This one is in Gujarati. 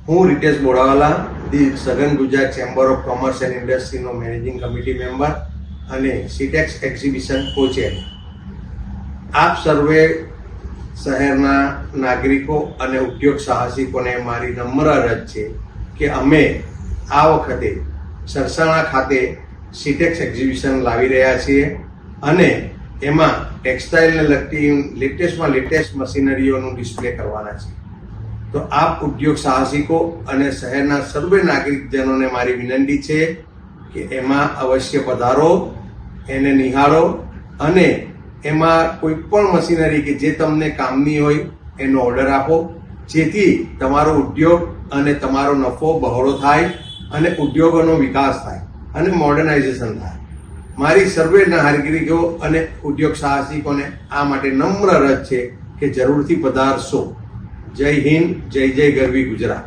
હું રીતેશ બોડાવાલા, ધી સઘન Gujarat chamber of commerce and ઇન્ડસ્ટ્રીનો મેનેજિંગ કમિટી મેમ્બર અને સીટેક્સ એક્ઝિબિશન કોચેર. આપ સર્વે શહેરના નાગરિકો અને ઉદ્યોગ સાહસિકોને મારી નમ્ર અરજ છે કે અમે આ વખતે સરસાણા ખાતે સીટેક્સ એક્ઝિબિશન લાવી રહ્યા છીએ અને એમાં ટેક્સટાઇલને લગતી લેટેસ્ટમાં લેટેસ્ટ મશીનરીઓનું ડિસ્પ્લે કરવાના છે. તો આપ ઉદ્યોગ સાહસિકો અને શહેરના સર્વે નાગરિકજનોને મારી વિનંતી છે કે એમાં અવશ્ય પધારો, એને નિહાળો અને એમાં કોઈ પણ મશીનરી કે જે તમને કામની હોય એનો ઓર્ડર આપો, જેથી તમારો ઉદ્યોગ અને તમારો નફો બહોળો થાય અને ઉદ્યોગોનો વિકાસ થાય અને મોડર્નાઇઝેશન થાય. મારી સર્વે નાગરિકો અને ઉદ્યોગ સાહસિકોને આ માટે નમ્ર અરજ છે કે જરૂરથી પધારશો. જય હિન્દ, જય જય ગરવી ગુજરાત.